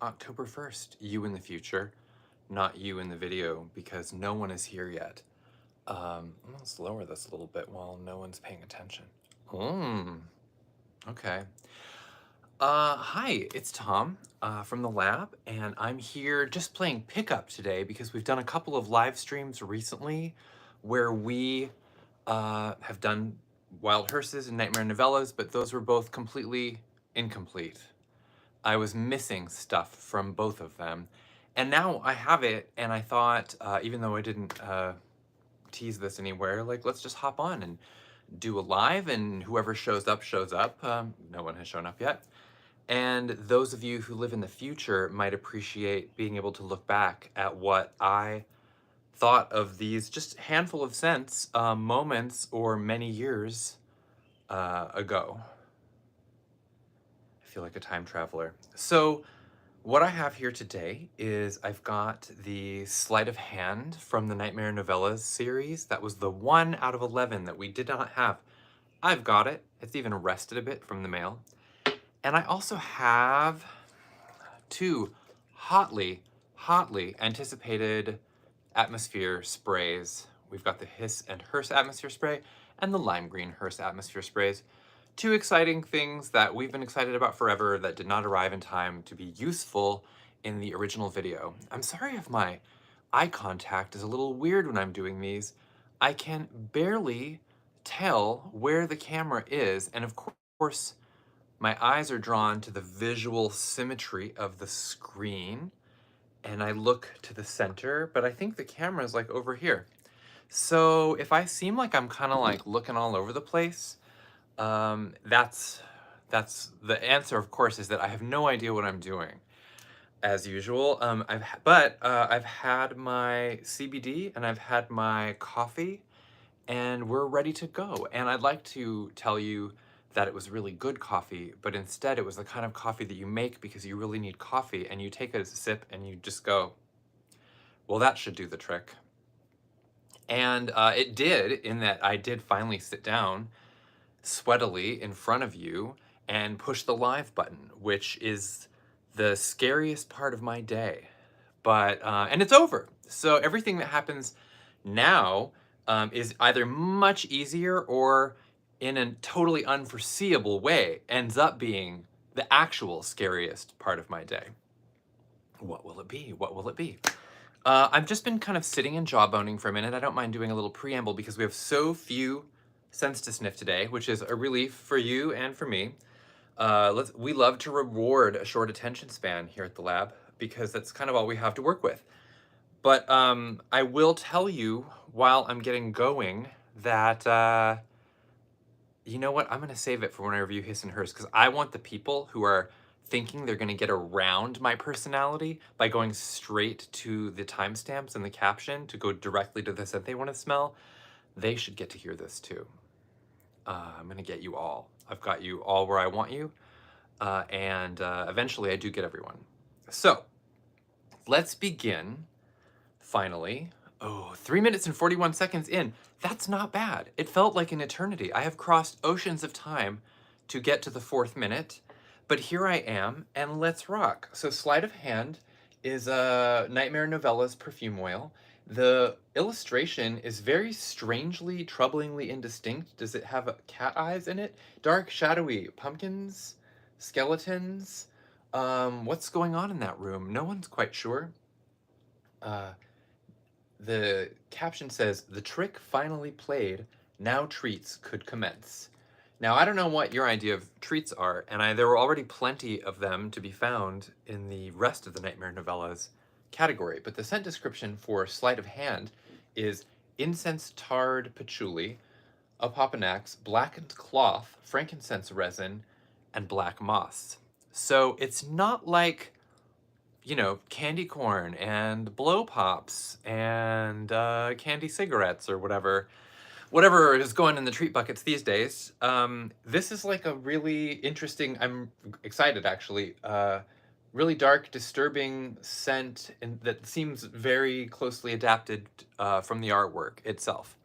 October 1st, you in the future, not you in the video, because no one is here yet. Let's lower this a little bit while no one's paying attention. Okay. Hi, it's Tom from the lab, and I'm here just playing pickup today because we've done a couple of live streams recently where we have done Wild Hearses and Nightmare Novellas, but those were both completely incomplete. I was missing stuff from both of them. And now I have it, and I thought, even though I didn't tease this anywhere, like, let's just hop on and do a live, and whoever shows up, shows up. No one has shown up yet. And those of you who live in the future might appreciate being able to look back at what I thought of these just handful of scents moments or many years ago. I feel like a time traveler. So what I have here today is I've got the Sleight of Hand from the Nightmare Novellas series. That was the 1 out of 11 that we did not have. I've got it. It's even rested a bit from the mail. And I also have 2 hotly anticipated atmosphere sprays. We've got the Hiss and Hearse atmosphere spray and the lime green Hearse atmosphere sprays. 2 exciting things that we've been excited about forever that did not arrive in time to be useful in the original video. I'm sorry if my eye contact is a little weird when I'm doing these. I can barely tell where the camera is, and of course, my eyes are drawn to the visual symmetry of the screen, and I look to the center, but I think the camera is like over here. So if I seem like I'm kind of like looking all over the place, that's the answer, of course, is that I have no idea what I'm doing, as usual. I've had my CBD and I've had my coffee, and we're ready to go. And I'd like to tell you that it was really good coffee, but instead it was the kind of coffee that you make because you really need coffee, and you take a sip and you just go, well, that should do the trick. And it did, in that I did finally sit down sweatily in front of you and push the live button, which is the scariest part of my day. But, and it's over. So everything that happens now is either much easier or in a totally unforeseeable way ends up being the actual scariest part of my day. What will it be? What will it be? I've just been kind of sitting and jawboning for a minute. I don't mind doing a little preamble because we have so few scents to sniff today, which is a relief for you and for me. We love to reward a short attention span here at the lab because that's kind of all we have to work with. But I will tell you while I'm getting going that, you know what? I'm going to save it for when I review Hiss and Hearse, because I want the people who are thinking they're going to get around my personality by going straight to the timestamps and the caption to go directly to the scent they want to smell. They should get to hear this too. I'm going to get you all. I've got you all where I want you. And eventually I do get everyone. So let's begin, finally. Oh, 3 minutes and 41 seconds in. That's not bad. It felt like an eternity. I have crossed oceans of time to get to the 4th minute, but here I am, and let's rock. So Sleight of Hand is a Nightmare Novellas perfume oil. The illustration is very strangely, troublingly indistinct. Does it have cat eyes in it? Dark, shadowy pumpkins, skeletons. What's going on in that room? No one's quite sure. The caption says, "The trick finally played, now treats could commence." Now, I don't know what your idea of treats are, and there were already plenty of them to be found in the rest of the Nightmare Novellas category, but the scent description for Sleight of Hand is incense-tarred patchouli, opoponax, blackened cloth, frankincense resin, and black moss. So it's not like, you know, candy corn and blow pops and candy cigarettes or whatever is going in the treat buckets these days. This is like a really interesting, I'm excited actually, really dark, disturbing scent that seems very closely adapted from the artwork itself.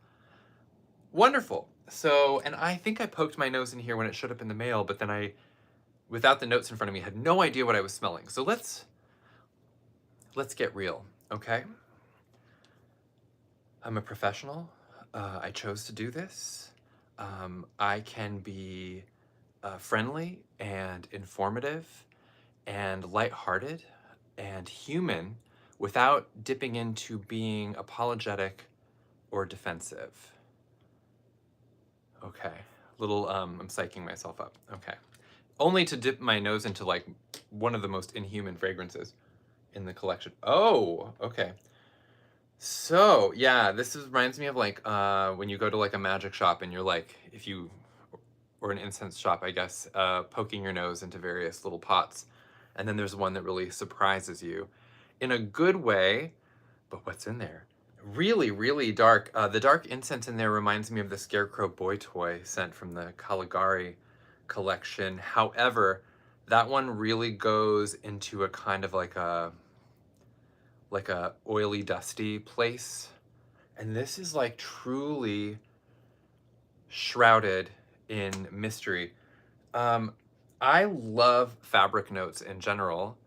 Wonderful. So, and I think I poked my nose in here when it showed up in the mail, but then I, without the notes in front of me, had no idea what I was smelling. So let's let's get real, okay? I'm a professional. I chose to do this. I can be friendly and informative and lighthearted and human without dipping into being apologetic or defensive. Okay, I'm psyching myself up. Okay. Only to dip my nose into like one of the most inhuman fragrances in the collection. Oh, okay. So yeah, reminds me of like when you go to like a magic shop and you're like, or an incense shop, I guess, poking your nose into various little pots. And then there's one that really surprises you in a good way, but what's in there? Really, really dark. The dark incense in there reminds me of the Scarecrow boy toy sent from the Caligari collection. However, that one really goes into a kind of like a oily, dusty place. And this is like truly shrouded in mystery. I love fabric notes in general,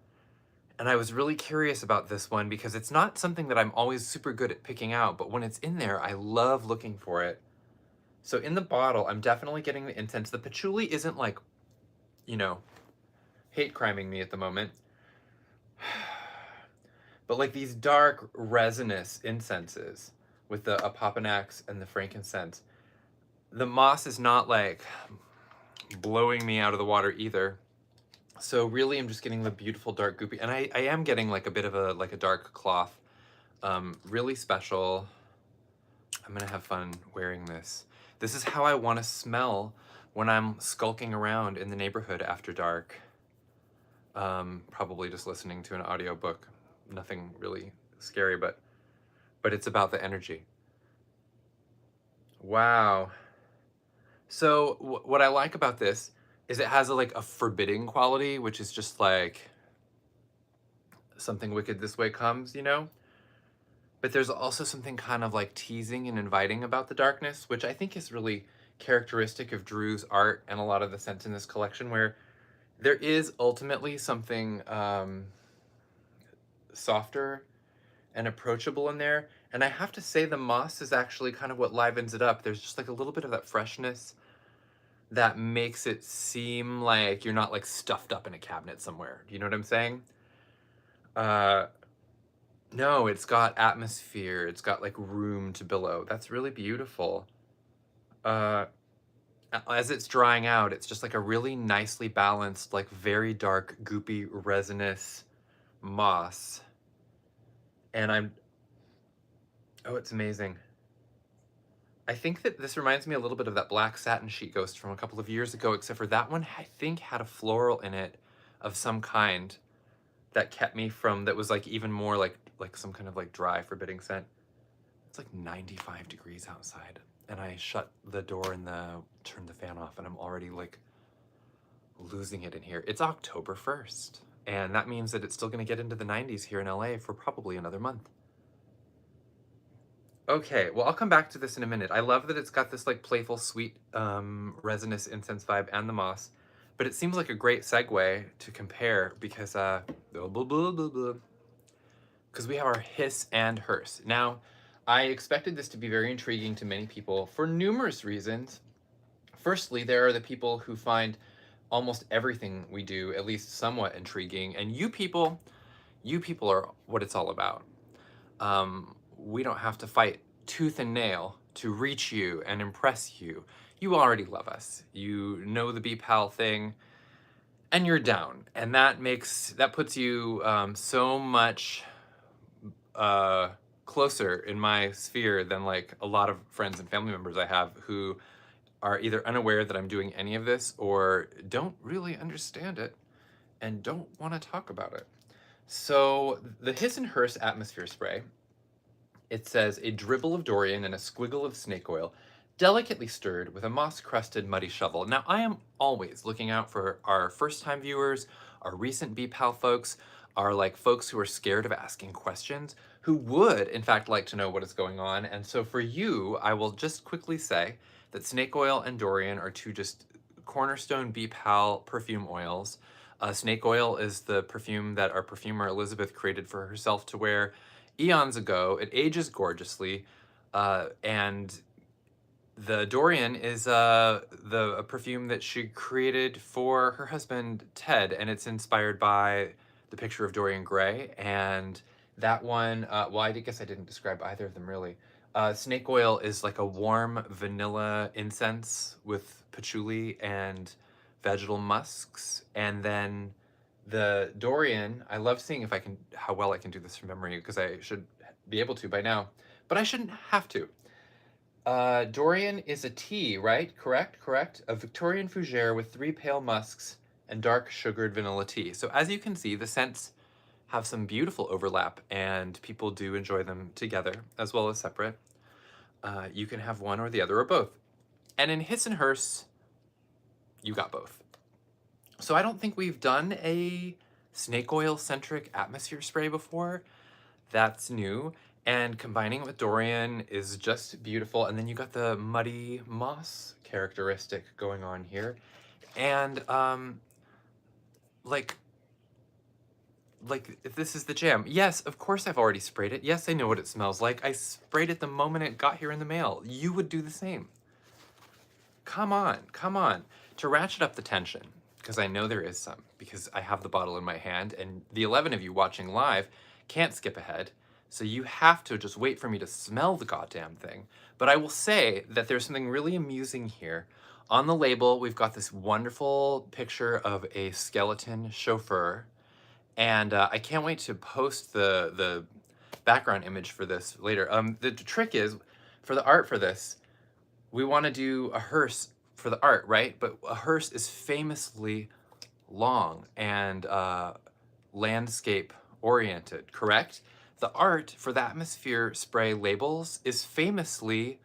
and I was really curious about this one because it's not something that I'm always super good at picking out, but when it's in there, I love looking for it. So in the bottle, I'm definitely getting the incense. The patchouli isn't like, you know, hate criming me at the moment. But like these dark resinous incenses with the opoponax and the frankincense, the moss is not like blowing me out of the water either. So really I'm just getting the beautiful dark goopy, and I am getting like a bit of a dark cloth. Really special. I'm gonna have fun wearing this. This is how I want to smell when I'm skulking around in the neighborhood after dark. Probably just listening to an audiobook. Nothing really scary, but it's about the energy. Wow. So what I like about this is it has like a forbidding quality, which is just like something wicked this way comes, you know? But there's also something kind of like teasing and inviting about the darkness, which I think is really characteristic of Drew's art and a lot of the scents in this collection, where there is ultimately something softer and approachable in there. And I have to say the moss is actually kind of what livens it up. There's just like a little bit of that freshness that makes it seem like you're not like stuffed up in a cabinet somewhere. Do you know what I'm saying? No, it's got atmosphere. It's got like room to billow. That's really beautiful. As it's drying out, it's just like a really nicely balanced, like very dark, goopy, resinous moss. And oh, it's amazing. I think that this reminds me a little bit of that black satin sheet ghost from a couple of years ago, except for that one I think had a floral in it of some kind that kept me from, that was like even more like some kind of like dry, forbidding scent. It's like 95 degrees outside, and I shut the door and turned the fan off, and I'm already like losing it in here. It's October 1st, and that means that it's still gonna get into the 90s here in LA for probably another month. Okay, well, I'll come back to this in a minute. I love that it's got this like playful, sweet, resinous incense vibe and the moss, but it seems like a great segue to compare because we have our Hiss and Hearse. Now, I expected this to be very intriguing to many people for numerous reasons. Firstly, there are the people who find almost everything we do at least somewhat intriguing, and you people are what it's all about. We don't have to fight tooth and nail to reach you and impress you. You already love us. You know the Be Pal thing, and you're down. And that puts you so much closer in my sphere than like a lot of friends and family members I have who are either unaware that I'm doing any of this or don't really understand it and don't want to talk about it. So the Hiss and Hearse Atmosphere Spray, it says a dribble of Dorian and a squiggle of snake oil, delicately stirred with a moss-crusted muddy shovel. Now, I am always looking out for our first-time viewers, our recent BPAL folks, our like folks who are scared of asking questions, who would, in fact, like to know what is going on. And so for you, I will just quickly say that snake oil and Dorian are two just cornerstone BPAL perfume oils. Snake oil is the perfume that our perfumer Elizabeth created for herself to wear eons ago. It ages gorgeously, and the Dorian is a perfume that she created for her husband Ted, and it's inspired by the picture of Dorian Gray. And that one, well, I guess I didn't describe either of them really. Snake oil is like a warm vanilla incense with patchouli and vegetal musks, and then the Dorian. I love seeing if I can how well I can do this from memory because I should be able to by now, but I shouldn't have to. Dorian is a tea, right? Correct. A Victorian fougere with 3 pale musks and dark sugared vanilla tea. So as you can see, the scents have some beautiful overlap, and people do enjoy them together as well as separate. You can have one or the other or both. And in Hiss and Hearse, you got both. So I don't think we've done a snake oil centric atmosphere spray before. That's new. And combining it with Dorian is just beautiful. And then you got the muddy moss characteristic going on here. And like this is the jam. Yes, of course I've already sprayed it. Yes, I know what it smells like. I sprayed it the moment it got here in the mail. You would do the same. Come on. To ratchet up the tension, because I know there is some, because I have the bottle in my hand, and the 11 of you watching live can't skip ahead. So you have to just wait for me to smell the goddamn thing. But I will say that there's something really amusing here. On the label, we've got this wonderful picture of a skeleton chauffeur. And I can't wait to post the background image for this later. The trick is, for the art for this, we want to do a hearse for the art, right? But a hearse is famously long and landscape oriented, correct? The art for the atmosphere spray labels is famously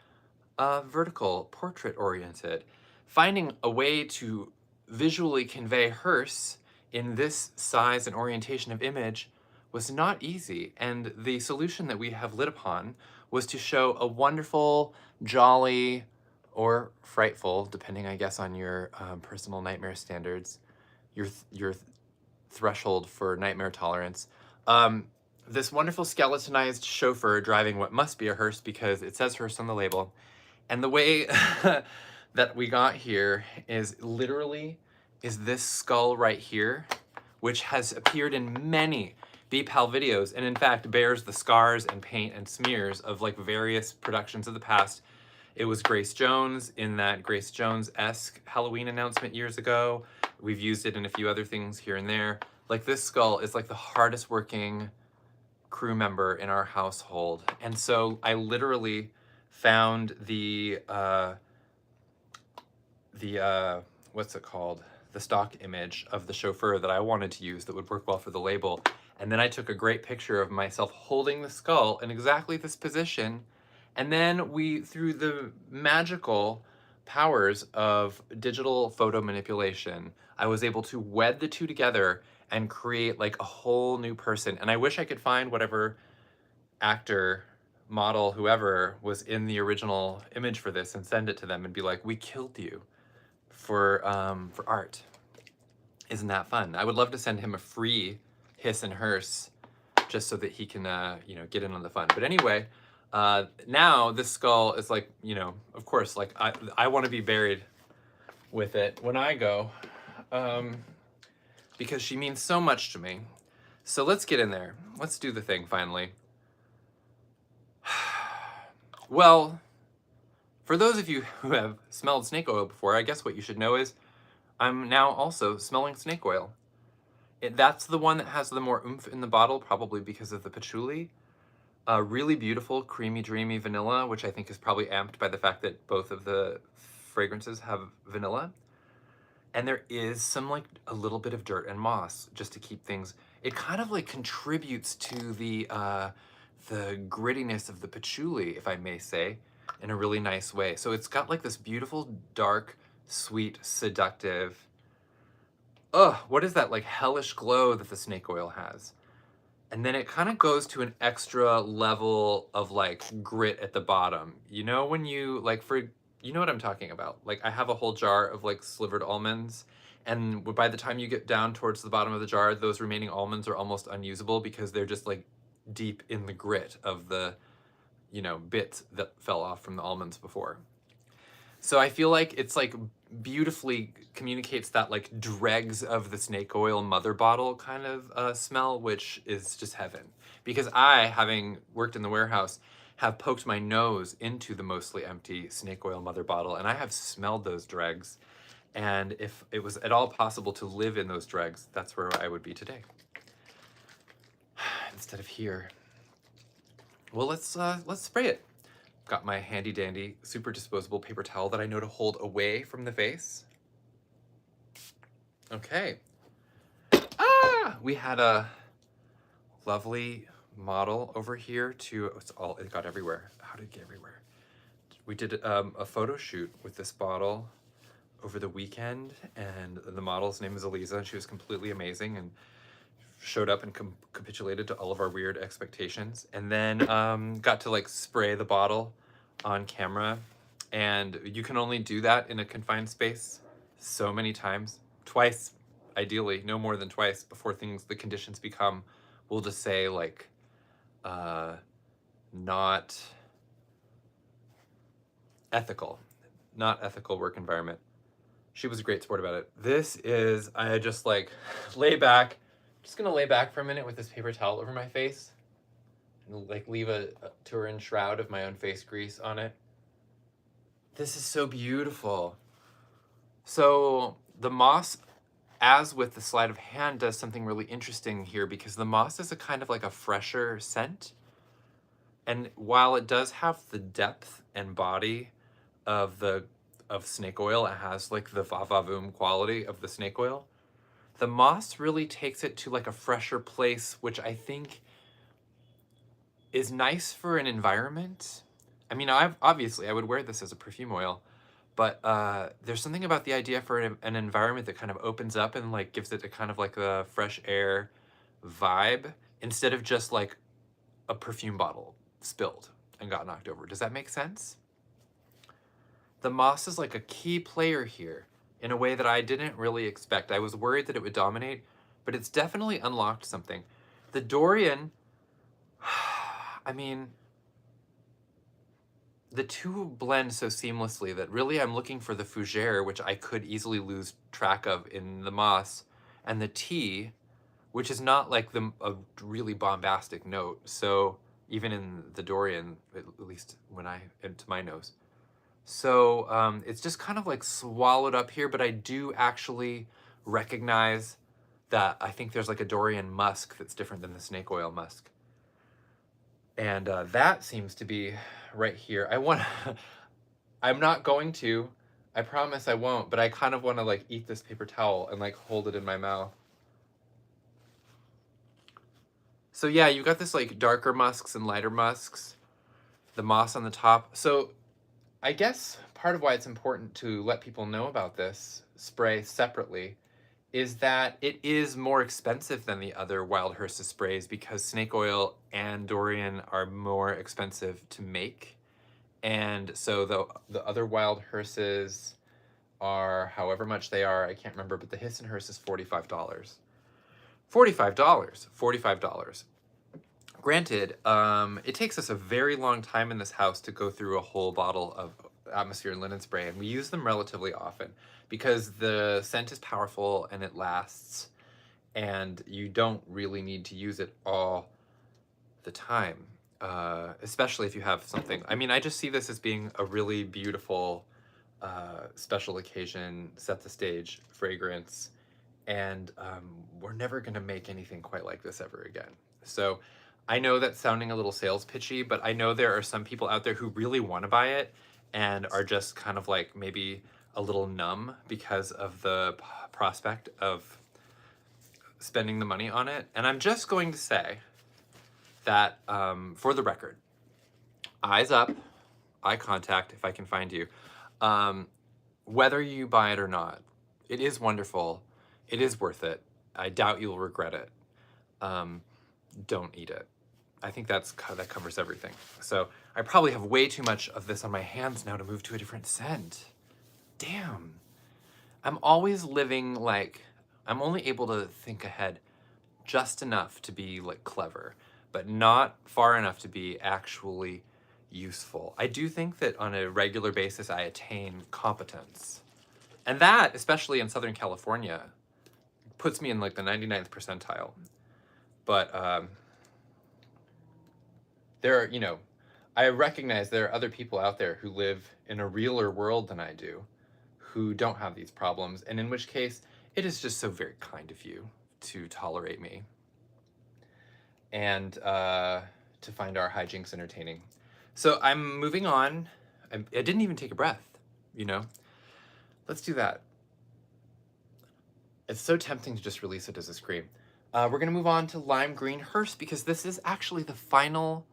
vertical, portrait oriented. Finding a way to visually convey hearse in this size and orientation of image was not easy. And the solution that we have lit upon was to show a wonderful, jolly, or frightful, depending, I guess, on your personal nightmare standards, your threshold for nightmare tolerance. This wonderful skeletonized chauffeur driving what must be a hearse because it says hearse on the label. And the way that we got here is literally this skull right here, which has appeared in many BPAL videos, and in fact bears the scars and paint and smears of like various productions of the past. It was Grace Jones in that Grace Jones-esque Halloween announcement years ago. We've used it in a few other things here and there. Like, this skull is like the hardest working crew member in our household. And so I literally found the what's it called? The stock image of the chauffeur that I wanted to use that would work well for the label. And then I took a great picture of myself holding the skull in exactly this position. And then we, through the magical powers of digital photo manipulation, I was able to wed the two together and create like a whole new person. And I wish I could find whatever actor, model, whoever was in the original image for this and send it to them and be like, we killed you for art. Isn't that fun? I would love to send him a free Hiss and Hearse just so that he can, you know, get in on the fun. But anyway, now this skull is like, you know, of course, like I want to be buried with it when I go, because she means so much to me. So let's get in there. Let's do the thing finally. Well, for those of you who have smelled snake oil before, I guess what you should know is I'm now also smelling snake oil. That's the one that has the more oomph in the bottle, probably because of the patchouli. Really beautiful, creamy, dreamy vanilla, which I think is probably amped by the fact that both of the fragrances have vanilla. And there is some, like, a little bit of dirt and moss, just to keep things... It kind of, like, contributes to the grittiness of the patchouli, if I may say, in a really nice way. So it's got, like, this beautiful, dark, sweet, seductive... Ugh, what is that, like, hellish glow that the snake oil has? And then it kind of goes to an extra level of, like, grit at the bottom. You know when you, like, you know what I'm talking about. Like, I have a whole jar of, like, slivered almonds, And by the time you get down towards the bottom of the jar, those remaining almonds are almost unusable because they're just like deep in the grit of the, you know, bits that fell off from the almonds before. So I feel like it's like beautifully communicates that like dregs of the snake oil mother bottle kind of smell, which is just heaven. Because I, having worked in the warehouse, have poked my nose into the mostly empty snake oil mother bottle, and I have smelled those dregs. And if it was at all possible to live in those dregs, that's where I would be today. Instead of here. Well, let's spray it. Got my handy dandy, super disposable paper towel that I know to hold away from the face. Okay. We had a lovely model over here to, it got everywhere. How did it get everywhere? We did a photo shoot with this bottle over the weekend, and the model's name is Eliza, and she was completely amazing and showed up and capitulated to all of our weird expectations. And then got to like spray the bottle on camera, and you can only do that in a confined space so many times. Twice, ideally, no more than twice before the conditions become, we'll just say like, not ethical work environment. She was a great sport about it. This is, I just like lay back, just gonna lay back for a minute with this paper towel over my face and like leave a Turin shroud of my own face grease on it. This is so beautiful. So the moss, as with the sleight of hand, does something really interesting here because the moss is a kind of like a fresher scent. And while it does have the depth and body of snake oil, it has like the va-va-voom quality of the snake oil. The moss really takes it to like a fresher place, which I think is nice for an environment. I mean, obviously I would wear this as a perfume oil, but there's something about the idea for an environment that kind of opens up and like gives it a kind of like a fresh air vibe instead of just like a perfume bottle spilled and got knocked over. Does that make sense? The moss is like a key player here in a way that I didn't really expect. I was worried that it would dominate, but it's definitely unlocked something. The Dorian, I mean, the two blend so seamlessly that really I'm looking for the fougere, which I could easily lose track of in the moss, and the tea, which is not like a really bombastic note. So even in the Dorian, at least when to my nose. So it's just kind of like swallowed up here, but I do actually recognize that I think there's like a Dorian musk that's different than the snake oil musk. And that seems to be right here. I'm not going to, I promise I won't, but I kind of want to like eat this paper towel and like hold it in my mouth. So yeah, you got this like darker musks and lighter musks, the moss on the top. So I guess part of why it's important to let people know about this spray separately is that it is more expensive than the other wild Hearse sprays because snake oil and Dorian are more expensive to make. And so the other wild Hearses are however much they are, I can't remember, but the Hiss and Hearse is $45. $45. Granted, it takes us a very long time in this house to go through a whole bottle of atmosphere and linen spray, and we use them relatively often because the scent is powerful and it lasts, and you don't really need to use it all the time, especially if you have something. I mean, I just see this as being a really beautiful special occasion, set the stage fragrance, and we're never going to make anything quite like this ever again. So I know that's sounding a little sales pitchy, but I know there are some people out there who really want to buy it and are just kind of like maybe a little numb because of the prospect of spending the money on it. And I'm just going to say that for the record, eyes up, eye contact if I can find you, whether you buy it or not, it is wonderful. It is worth it. I doubt you'll regret it. Don't eat it. I think that covers everything. So I probably have way too much of this on my hands now to move to a different scent. Damn. I'm always living like, I'm only able to think ahead just enough to be like clever, but not far enough to be actually useful. I do think that on a regular basis I attain competence. And that, especially in Southern California, puts me in like the 99th percentile. But there are, you know, I recognize there are other people out there who live in a realer world than I do, who don't have these problems, and in which case, it is just so very kind of you to tolerate me and to find our hijinks entertaining. So I'm moving on. I didn't even take a breath, you know? Let's do that. It's so tempting to just release it as a scream. We're gonna move on to Lime Green Hearse because this is actually the final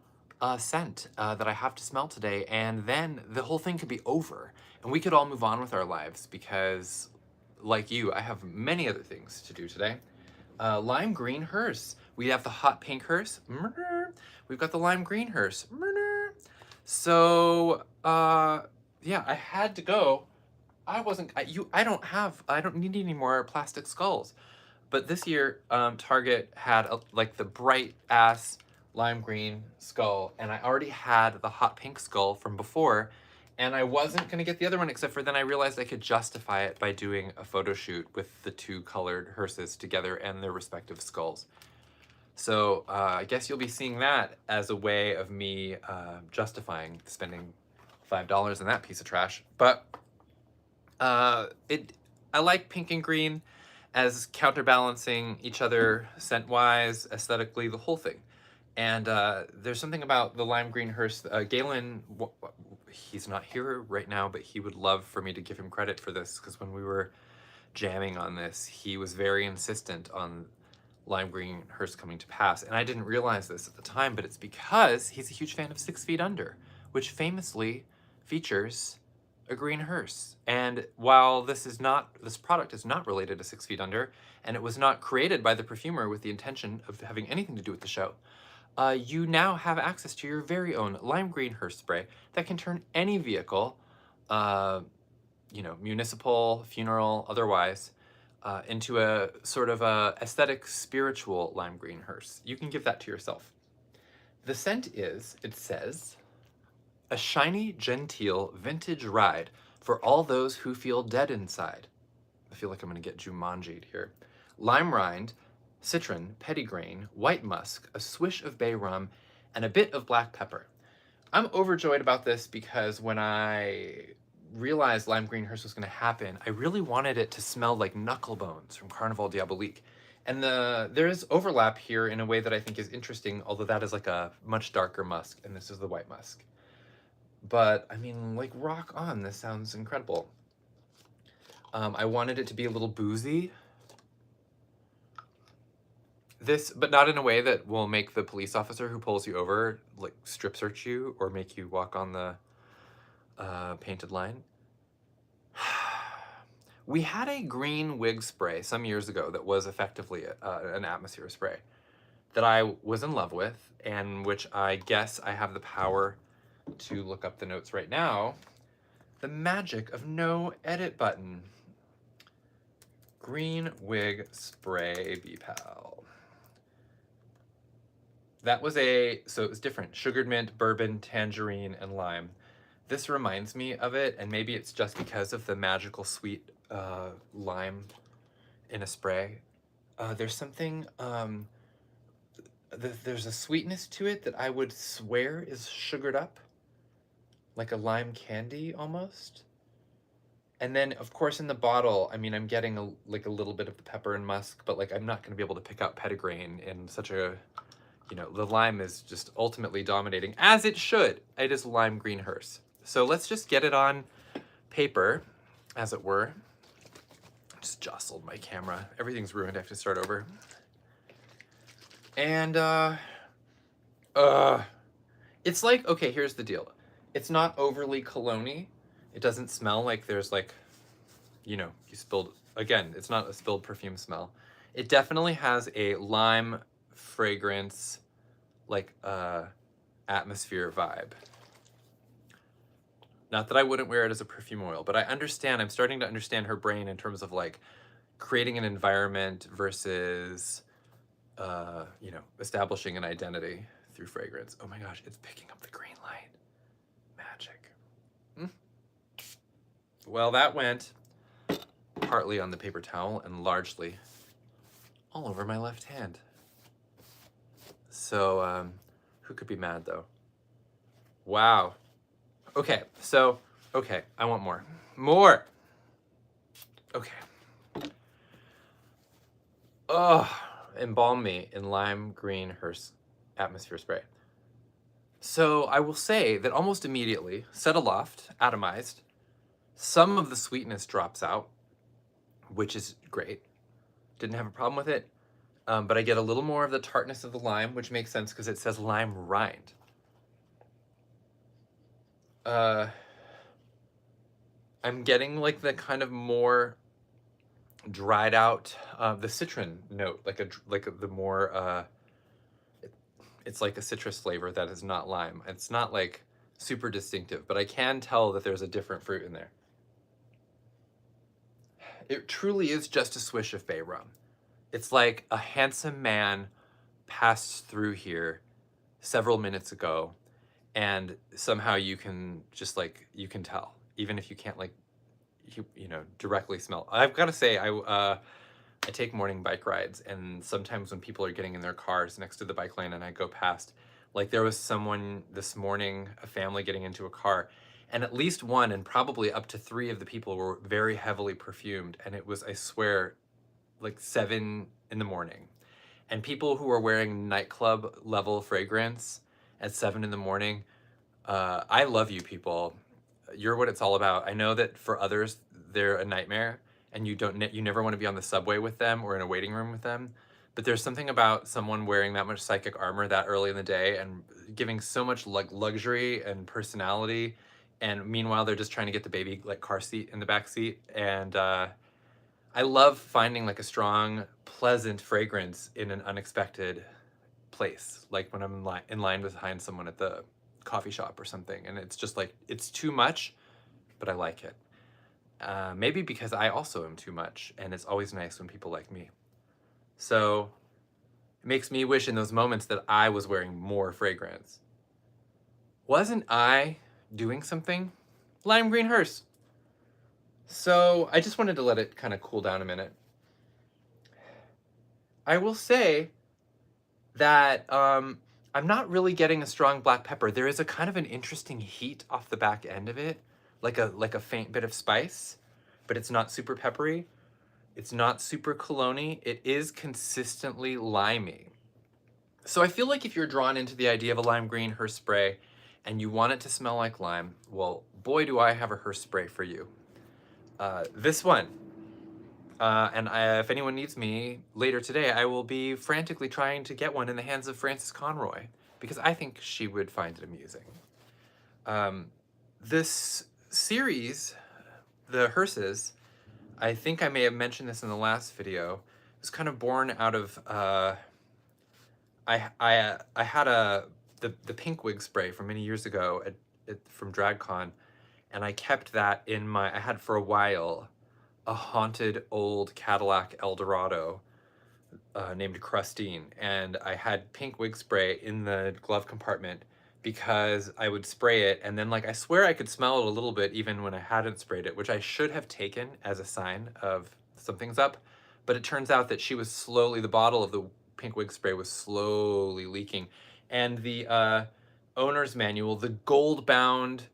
scent that I have to smell today, and then the whole thing could be over and we could all move on with our lives because, like you, I have many other things to do today. Lime Green Hearse. We have the hot pink Hearse. We've got the lime green Hearse. So, yeah, I had to go. I don't need any more plastic skulls. But this year, Target had like the bright ass lime green skull, and I already had the hot pink skull from before, and I wasn't gonna get the other one, except for then I realized I could justify it by doing a photo shoot with the two colored hearses together and their respective skulls. So I guess you'll be seeing that as a way of me justifying spending $5 on that piece of trash. But I like pink and green as counterbalancing each other scent-wise, aesthetically, the whole thing. And there's something about the lime green hearse. Galen, he's not here right now, but he would love for me to give him credit for this, because when we were jamming on this, he was very insistent on lime green hearse coming to pass. And I didn't realize this at the time, but it's because he's a huge fan of 6 Feet Under, which famously features a green hearse. And while this product is not related to 6 Feet Under, and it was not created by the perfumer with the intention of having anything to do with the show, you now have access to your very own lime green hearse spray that can turn any vehicle, you know, municipal, funeral, otherwise, into a sort of a aesthetic, spiritual lime green hearse. You can give that to yourself. The scent is, it says, a shiny, genteel, vintage ride for all those who feel dead inside. I feel like I'm gonna get Jumanji'd here. Lime rind, citron, petitgrain, white musk, a swish of bay rum, and a bit of black pepper. I'm overjoyed about this because when I realized lime green hearse was gonna happen, I really wanted it to smell like Knucklebones from Carnival Diabolique. And there is overlap here in a way that I think is interesting, although that is like a much darker musk, and this is the white musk. But, I mean, like, rock on, this sounds incredible. I wanted it to be a little boozy. But not in a way that will make the police officer who pulls you over, like, strip search you or make you walk on the painted line. We had a green wig spray some years ago that was effectively an atmosphere spray that I was in love with, and which I guess I have the power to look up the notes right now. The magic of no edit button. Green wig spray B-Pal. That was so it was different. Sugared mint, bourbon, tangerine, and lime. This reminds me of it, and maybe it's just because of the magical sweet lime in a spray. There's something, there's a sweetness to it that I would swear is sugared up. Like a lime candy almost. And then, of course, in the bottle, I mean, I'm getting a little bit of the pepper and musk, but like I'm not going to be able to pick out petitgrain in such a, you know, the lime is just ultimately dominating, as it should. It is lime green hearse. So let's just get it on paper, as it were. Just jostled my camera. Everything's ruined. I have to start over. And it's like, okay, here's the deal. It's not overly cologne-y. It doesn't smell like there's like, you know, you spilled, again, it's not a spilled perfume smell. It definitely has a lime fragrance, like atmosphere vibe. Not that I wouldn't wear it as a perfume oil, but I'm starting to understand her brain in terms of like creating an environment versus, establishing an identity through fragrance. Oh my gosh, it's picking up the green light. Magic. Mm. Well, that went partly on the paper towel and largely all over my left hand. So, who could be mad though? Wow. Okay, I want more. More! Okay. Oh, embalm me in lime green Hearse atmosphere spray. So I will say that almost immediately, set aloft, atomized, some of the sweetness drops out, which is great. Didn't have a problem with it. But I get a little more of the tartness of the lime, which makes sense because it says lime rind. I'm getting like the kind of more dried out, the citron note, the more, it's like a citrus flavor that is not lime. It's not like super distinctive, but I can tell that there's a different fruit in there. It truly is just a swish of bay rum. It's like a handsome man passed through here several minutes ago, and somehow you can just like, you can tell, even if you can't like, directly smell. I've got to say, I take morning bike rides, and sometimes when people are getting in their cars next to the bike lane and I go past, like there was someone this morning, a family getting into a car, and at least one and probably up to 3 of the people were very heavily perfumed, and it was, I swear, like 7 in the morning. And people who are wearing nightclub level fragrance at 7 in the morning, I love you people. You're what it's all about. I know that for others, they're a nightmare, and you never want to be on the subway with them or in a waiting room with them. But there's something about someone wearing that much psychic armor that early in the day and giving so much like luxury and personality. And meanwhile, they're just trying to get the baby like car seat in the back seat. And I love finding like a strong, pleasant fragrance in an unexpected place, like when I'm in line behind someone at the coffee shop or something, and it's just like, it's too much, but I like it. Maybe because I also am too much, and it's always nice when people like me. So it makes me wish in those moments that I was wearing more fragrance. Wasn't I doing something? Lime green Hearse. So I just wanted to let it kind of cool down a minute. I will say that I'm not really getting a strong black pepper. There is a kind of an interesting heat off the back end of it, like a faint bit of spice, but it's not super peppery. It's not super cologne-y. It is consistently limey. So I feel like if you're drawn into the idea of a lime green Hearse spray and you want it to smell like lime, well, boy, do I have a Hearse spray for you. This one. If anyone needs me later today, I will be frantically trying to get one in the hands of Frances Conroy, because I think she would find it amusing. This series, the Hearses, I think I may have mentioned this in the last video, was kind of born out of, I had the pink wig spray from many years ago from DragCon, and I kept that in I had for a while a haunted old Cadillac Eldorado named Crustine, and I had pink wig spray in the glove compartment because I would spray it, and then like I swear I could smell it a little bit even when I hadn't sprayed it, which I should have taken as a sign of something's up, but it turns out that the bottle of the pink wig spray was slowly leaking, and the owner's manual, the gold-bound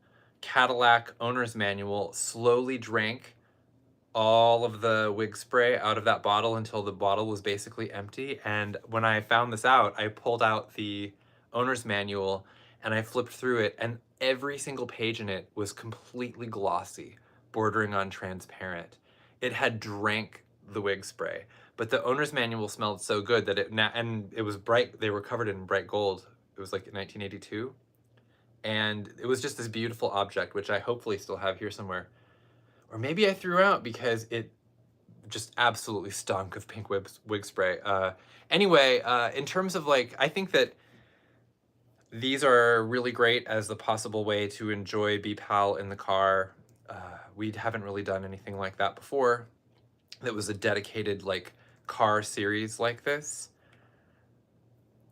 Cadillac owner's manual, slowly drank all of the wig spray out of that bottle until the bottle was basically empty. And when I found this out, I pulled out the owner's manual and I flipped through it, and every single page in it was completely glossy, bordering on transparent. It had drank the wig spray, but the owner's manual smelled so good that and it was bright. They were covered in bright gold. It was like 1982. And it was just this beautiful object, which I hopefully still have here somewhere. Or maybe I threw out because it just absolutely stunk of pink wig spray. Anyway, in terms of like, I think that These are really great as the possible way to enjoy Bee Pal in the car. We haven't really done anything like that before. That was a dedicated like car series like this.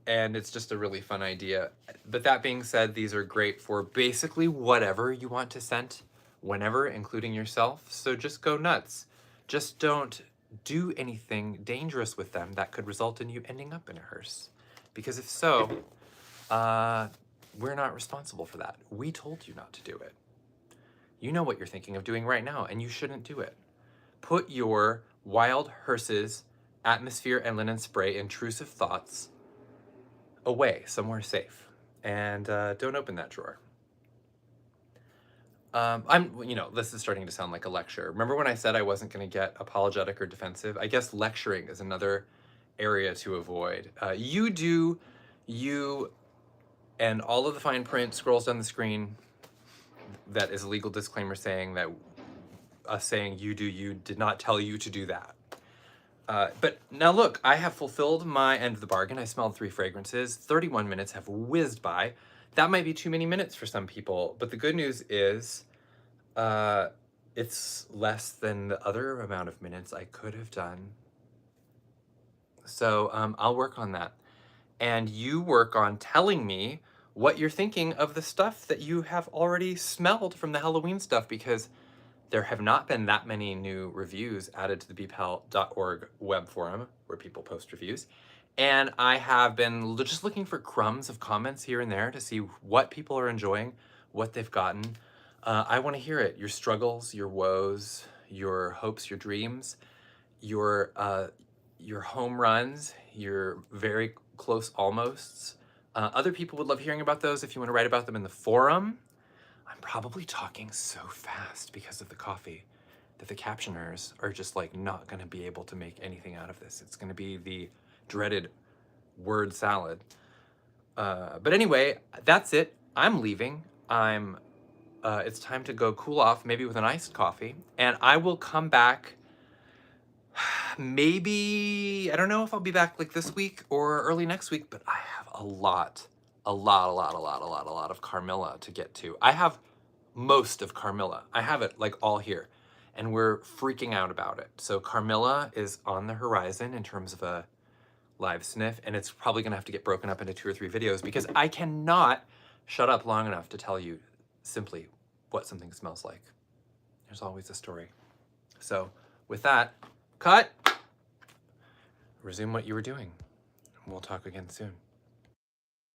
And it's just a really fun idea. But that being said, these are great for basically whatever you want to scent, whenever, including yourself. So just go nuts. Just don't do anything dangerous with them that could result in you ending up in a hearse. Because if so, we're not responsible for that. We told you not to do it. You know what you're thinking of doing right now, and you shouldn't do it. Put your wild hearses, atmosphere, and linen spray intrusive thoughts away somewhere safe, and don't open that drawer. This is starting to sound like a lecture. Remember when I said I wasn't going to get apologetic or defensive? I guess lecturing is another area to avoid. You do you, and all of the fine print scrolls down the screen. That is a legal disclaimer saying that us saying you do you did not tell you to do that. But now look, I have fulfilled my end of the bargain. I smelled 3 fragrances. 31 minutes have whizzed by. That might be too many minutes for some people, but the good news is it's less than the other amount of minutes I could have done. So I'll work on that. And you work on telling me what you're thinking of the stuff that you have already smelled from the Halloween stuff, because there have not been that many new reviews added to the beepal.org web forum where people post reviews. And I have been just looking for crumbs of comments here and there to see what people are enjoying, what they've gotten. I want to hear it. Your struggles, your woes, your hopes, your dreams, your home runs, your very close almosts. Other people would love hearing about those if you want to write about them in the forum. I'm probably talking so fast because of the coffee that the captioners are just like not going to be able to make anything out of this. It's going to be the dreaded word salad. But anyway, that's it. I'm leaving. It's time to go cool off, maybe with an iced coffee, and I will come back. Maybe, I don't know if I'll be back like this week or early next week, but I have a lot of Carmilla to get to. I have most of Carmilla. I have it like all here, and we're freaking out about it. So Carmilla is on the horizon in terms of a live sniff, and it's probably gonna have to get broken up into 2 or 3 videos because I cannot shut up long enough to tell you simply what something smells like. There's always a story. So with that, cut. Resume what you were doing. We'll talk again soon.